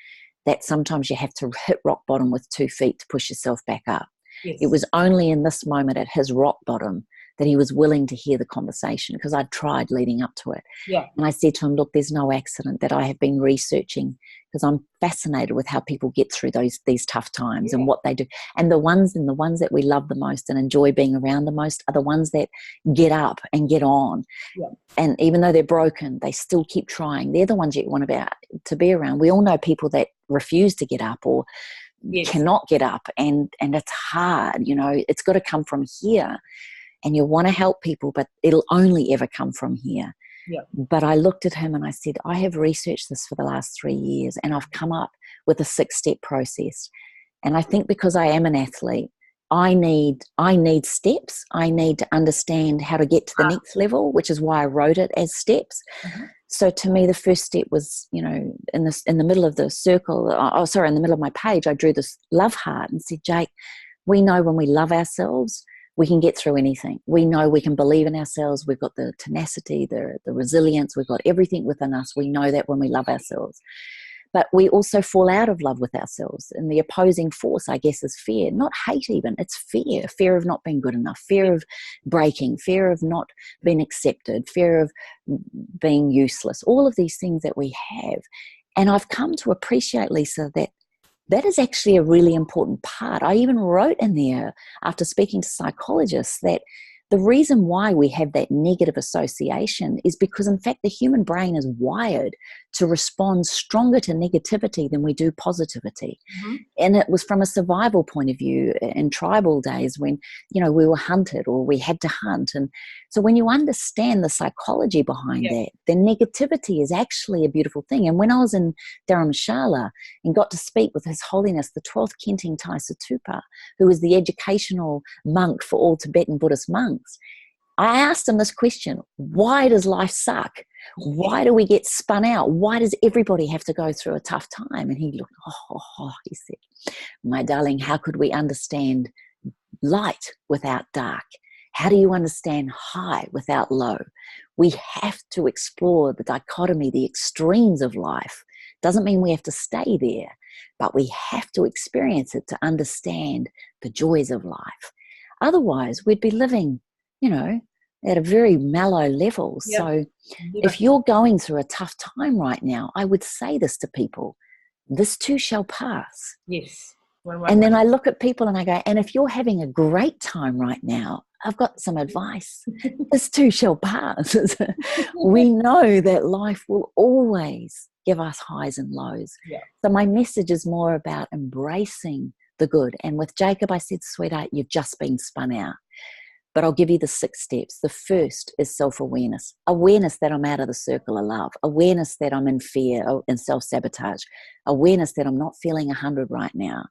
that sometimes you have to hit rock bottom with 2 feet to push yourself back up. It was only in this moment at his rock bottom that he was willing to hear the conversation, because I'd tried leading up to it. And I said to him, look, there's no accident that I have been researching, because I'm fascinated with how people get through these tough times and what they do. And the ones that we love the most and enjoy being around the most are the ones that get up and get on. And even though they're broken, they still keep trying. They're the ones you want to be around. We all know people that refuse to get up or cannot get up, and it's hard. It's got to come from here. And you want to help people, but it'll only ever come from here. But I looked at him and I said, I have researched this for the last 3 years, and I've come up with a 6-step process. And I think because I am an athlete, I need steps. I need to understand how to get to the next level, which is why I wrote it as steps. So to me, the first step was, in the middle of the circle, in the middle of my page, I drew this love heart and said, Jake, we know when we love ourselves, we can get through anything. We know we can believe in ourselves. We've got the tenacity, the resilience. We've got everything within us. We know that when we love ourselves. But we also fall out of love with ourselves. And the opposing force, I guess, is fear. Not hate even. It's fear. Fear of not being good enough. Fear of breaking. Fear of not being accepted. Fear of being useless. All of these things that we have. And I've come to appreciate, Lisa, that is actually a really important part. I even wrote in there, after speaking to psychologists, that the reason why we have that negative association is because, in fact, the human brain is wired to respond stronger to negativity than we do positivity. And it was from a survival point of view in tribal days when, we were hunted or we had to hunt. And so when you understand the psychology behind that, then negativity is actually a beautiful thing. And when I was in Dharamshala and got to speak with His Holiness, the 12th Khenting Thai Satupa, who is the educational monk for all Tibetan Buddhist monks, I asked him this question: why does life suck? Why do we get spun out? Why does everybody have to go through a tough time? And he looked, he said, my darling, how could we understand light without dark? How do you understand high without low? We have to explore the dichotomy, the extremes of life. Doesn't mean we have to stay there, but we have to experience it to understand the joys of life. Otherwise, we'd be living, at a very mellow level. Yep. So Never. if you're going through a tough time right now, I would say this to people: this too shall pass. Yes. And then I look at people and I go, and if you're having a great time right now, I've got some advice. This too shall pass. We know that life will always give us highs and lows. Yeah. So my message is more about embracing the good. And with Jacob, I said, sweetheart, you've just been spun out. But I'll give you the 6 steps. The first is self-awareness. Awareness that I'm out of the circle of love. Awareness that I'm in fear and self-sabotage. Awareness that I'm not feeling 100 right now.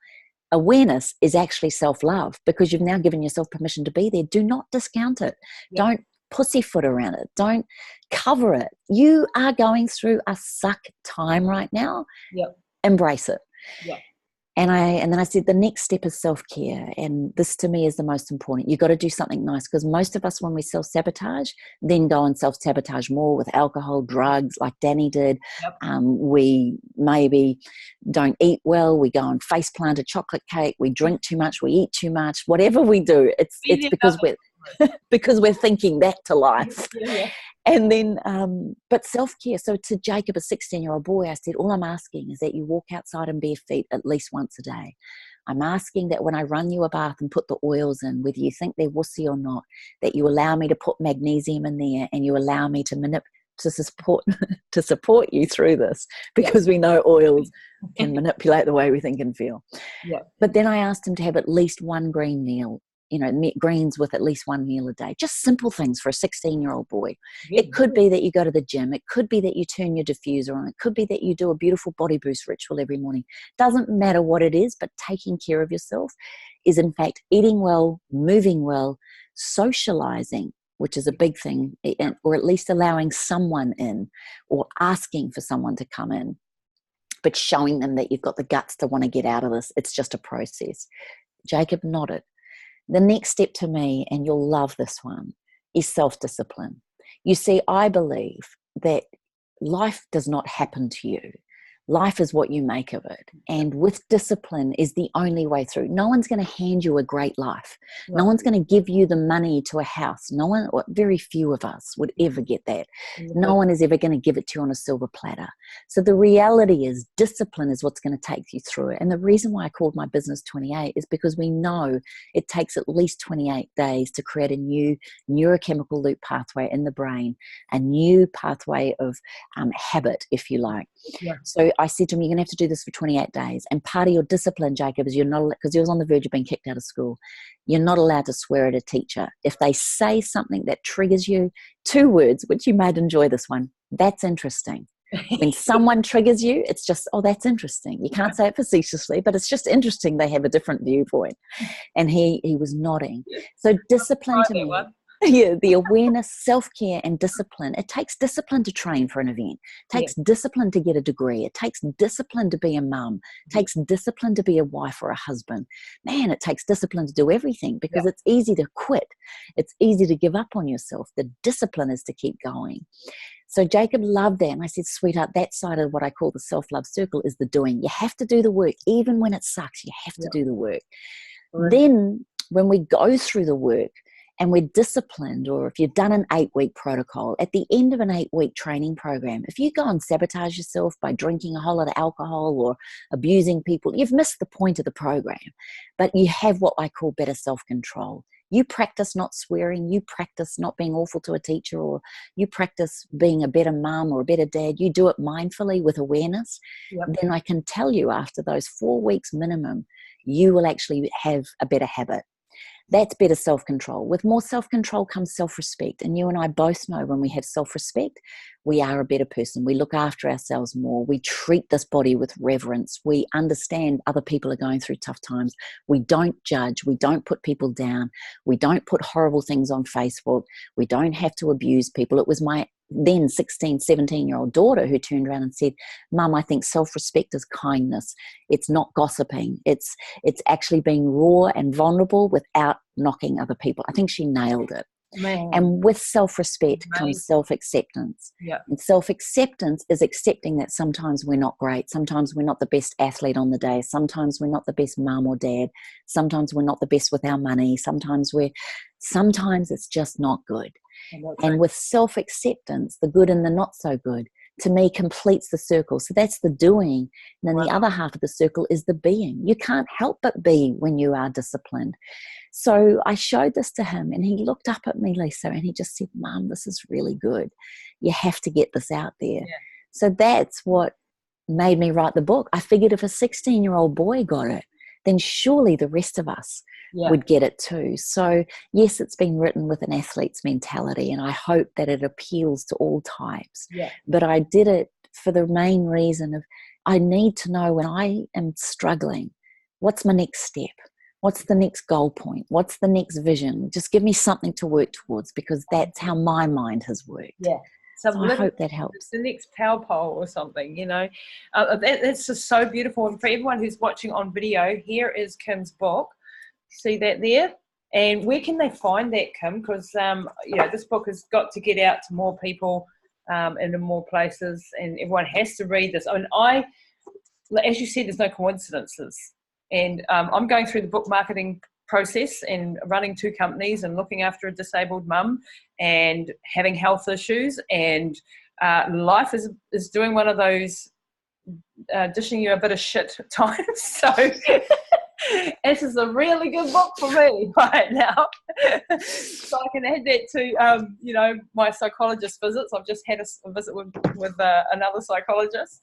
Awareness is actually self-love, because you've now given yourself permission to be there. Do not discount it. Yep. Don't pussyfoot around it. Don't cover it. You are going through a suck time right now. Yep. Embrace it. Yep. And then I said, the next step is self-care. And this to me is the most important. You've got to do something nice, because most of us, when we self-sabotage, then go and self-sabotage more with alcohol, drugs, like Danny did. Yep. We maybe don't eat well. We go and faceplant a chocolate cake. We drink too much. We eat too much. Whatever we do, it's because we're thinking back to life. Yeah. And then, but self-care. So to Jacob, a 16-year-old boy, I said, all I'm asking is that you walk outside in bare feet at least once a day. I'm asking that when I run you a bath and put the oils in, whether you think they're wussy or not, that you allow me to put magnesium in there, and you allow me to support you through this, because we know oils can manipulate the way we think and feel. Yeah. But then I asked him to have at least one green meal, greens with at least one meal a day. Just simple things for a 16-year-old boy. Yeah. It could be that you go to the gym. It could be that you turn your diffuser on. It could be that you do a beautiful body boost ritual every morning. Doesn't matter what it is, but taking care of yourself is, in fact, eating well, moving well, socializing, which is a big thing, or at least allowing someone in, or asking for someone to come in, but showing them that you've got the guts to want to get out of this. It's just a process. Jacob nodded. The next step to me, and you'll love this one, is self-discipline. You see, I believe that life does not happen to you. Life is what you make of it. And with discipline is the only way through. No one's going to hand you a great life. Right. No one's going to give you the money to a house. No one, or very few of us would ever get that. Mm-hmm. No one is ever going to give it to you on a silver platter. So the reality is discipline is what's going to take you through it. And the reason why I called my business 28 is because we know it takes at least 28 days to create a new neurochemical loop pathway in the brain, a new pathway of habit, if you like. Yeah. So I said to him, you're going to have to do this for 28 days. And part of your discipline, Jacob, is you're not, because he was on the verge of being kicked out of school, you're not allowed to swear at a teacher. If they say something that triggers you, 2 words, which you might enjoy this one, that's interesting. When someone triggers you, it's just, oh, that's interesting. You can't say it facetiously, but it's just interesting they have a different viewpoint. And he was nodding. So discipline to me. Yeah, the awareness, self-care, and discipline. It takes discipline to train for an event. It takes discipline to get a degree. It takes discipline to be a mum. It takes discipline to be a wife or a husband. Man, it takes discipline to do everything, because it's easy to quit. It's easy to give up on yourself. The discipline is to keep going. So Jacob loved that. And I said, sweetheart, that side of what I call the self-love circle is the doing. You have to do the work. Even when it sucks, you have to do the work. Right. Then when we go through the work, and we're disciplined, or if you've done an 8-week protocol, at the end of an 8-week training program, if you go and sabotage yourself by drinking a whole lot of alcohol or abusing people, you've missed the point of the program. But you have what I call better self-control. You practice not swearing, you practice not being awful to a teacher, or you practice being a better mum or a better dad. You do it mindfully with awareness. Then I can tell you, after those 4 weeks minimum, you will actually have a better habit. That's better self-control. With more self-control comes self-respect. And you and I both know when we have self-respect, we are a better person. We look after ourselves more. We treat this body with reverence. We understand other people are going through tough times. We don't judge. We don't put people down. We don't put horrible things on Facebook. We don't have to abuse people. It was my then 16, 17-year-old daughter who turned around and said, Mum, I think self-respect is kindness. It's not gossiping. It's actually being raw and vulnerable without knocking other people. I think she nailed it. Man. And with self-respect comes self-acceptance. And self-acceptance is accepting that sometimes we're not great. Sometimes we're not the best athlete on the day. Sometimes we're not the best mum or dad. Sometimes we're not the best with our money. Sometimes it's just not good. And with self-acceptance, the good and the not so good, to me, completes the circle. So that's the doing. And then the other half of the circle is the being. You can't help but be when you are disciplined. So I showed this to him, and he looked up at me, Lisa, and he just said, Mum, this is really good. You have to get this out there. Yeah. So that's what made me write the book. I figured if a 16-year-old boy got it, then surely the rest of us would get it too. So yes, it's been written with an athlete's mentality, and I hope that it appeals to all types. Yeah. But I did it for the main reason of I need to know when I am struggling, what's my next step? What's the next goal point? What's the next vision? Just give me something to work towards, because that's how my mind has worked. Yeah. So I hope that helps. It's the next power pole or something, you know. That's just so beautiful. And for everyone who's watching on video, here is Kim's book. See that there? And where can they find that, Kim? Because, you know, this book has got to get out to more people and in more places, and everyone has to read this. I mean, as you said, there's no coincidences. And I'm going through the book marketing process and running 2 companies and looking after a disabled mum and having health issues, and life is doing one of those dishing you a bit of shit times. So this is a really good book for me right now. So I can add that to, you know, my psychologist visits. I've just had a visit with another psychologist.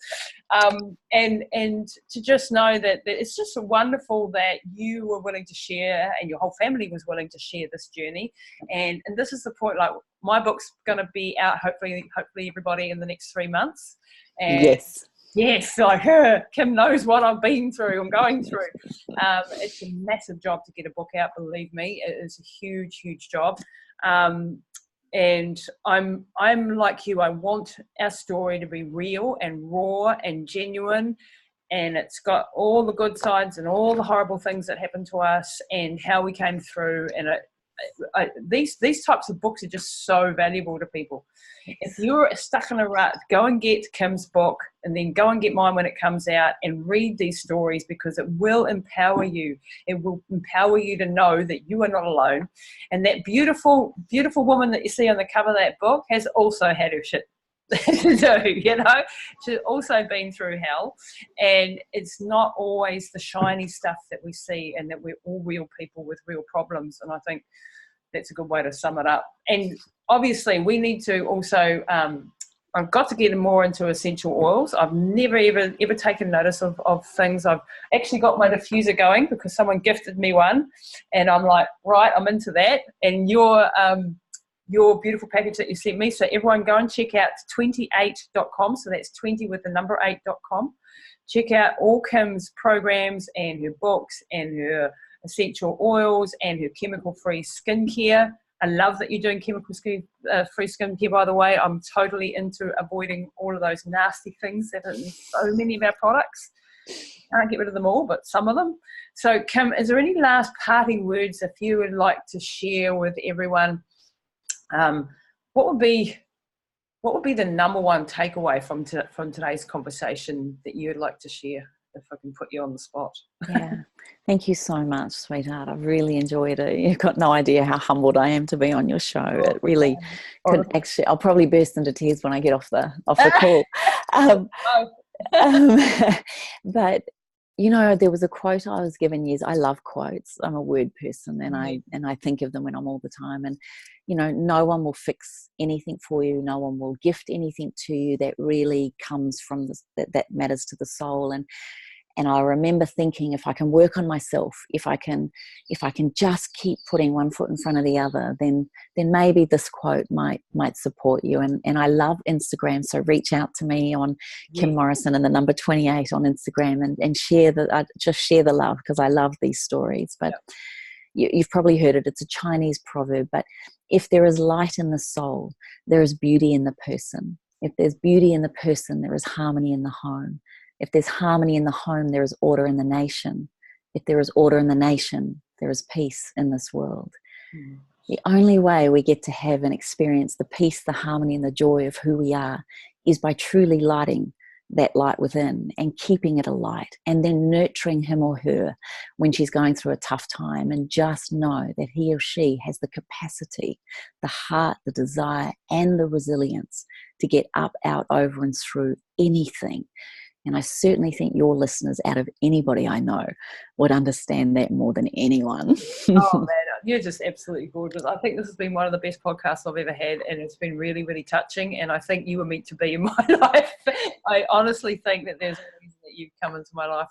And to just know that it's just wonderful that you were willing to share, and your whole family was willing to share this journey. And this is the point, like, my book's going to be out, hopefully everybody, in the next 3 months. And yes, like Kim knows what I've been through, I'm going through. It's a massive job to get a book out, believe me. It is a huge, huge job. And I'm like you. I want our story to be real and raw and genuine, and it's got all the good sides and all the horrible things that happened to us and how we came through. And these types of books are just so valuable to people. If you're stuck in a rut, go and get Kim's book, and then go and get mine when it comes out, and read these stories, because it will empower you. It will empower you to know that you are not alone. And that beautiful, beautiful woman that you see on the cover of that book has also had her shit to do, you know. She's also been through hell, and it's not always the shiny stuff that we see, and that we're all real people with real problems. And I think that's a good way to sum it up. And obviously we need to also I've got to get more into essential oils. I've never ever taken notice of things. I've actually got my diffuser going because someone gifted me one, and I'm like, right, I'm into that. And your beautiful package that you sent me. So everyone go and check out 28.com. So that's 20 with the number 8.com. Check out all Kim's programs and her books and her essential oils and her chemical-free skincare. I love that you're doing chemical-free skincare, by the way. I'm totally into avoiding all of those nasty things that are in so many of our products. Can't get rid of them all, but some of them. So, Kim, is there any last parting words if you would like to share with everyone? What would be the number one takeaway from today's conversation that you'd like to share, if I can put you on the spot? Yeah, thank you so much, sweetheart. I've really enjoyed it. You've got no idea how humbled I am to be on your show. It really could actually. I'll probably burst into tears when I get off the call. But you know, there was a quote I was given years. I love quotes. I'm a word person, and I think of them when I'm all the time. And you know, no one will fix anything for you. No one will gift anything to you that really comes from that matters to the soul. And I remember thinking, if I can work on myself, if I can just keep putting one foot in front of the other, then maybe this quote might support you. And I love Instagram, so reach out to me on Kim Morrison and the number 28 on Instagram, and share the love, because I love these stories. But you've probably heard it. It's a Chinese proverb, but if there is light in the soul, there is beauty in the person. If there's beauty in the person, there is harmony in the home. If there's harmony in the home, there is order in the nation. If there is order in the nation, there is peace in this world. The only way we get to have and experience the peace, the harmony, and the joy of who we are is by truly lighting that light within and keeping it a light, and then nurturing him or her when she's going through a tough time, and just know that he or she has the capacity, the heart, the desire, and the resilience to get up, out, over, and through anything. And I certainly think your listeners, out of anybody I know, would understand that more than anyone. Oh man, you're just absolutely gorgeous. I think this has been one of the best podcasts I've ever had, and it's been really, really touching. And I think you were meant to be in my life. I honestly think that there's a reason that you've come into my life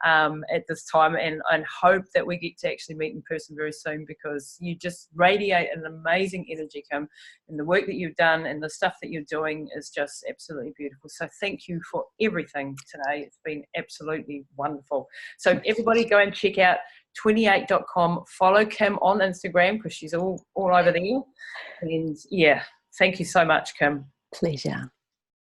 at this time, and hope that we get to actually meet in person very soon, because you just radiate an amazing energy, Kim, and the work that you've done and the stuff that you're doing is just absolutely beautiful. So thank you for everything today. It's been absolutely wonderful. So everybody go and check out 28.com. Follow Kim on Instagram, because she's all over there. And yeah, thank you so much, Kim. Pleasure.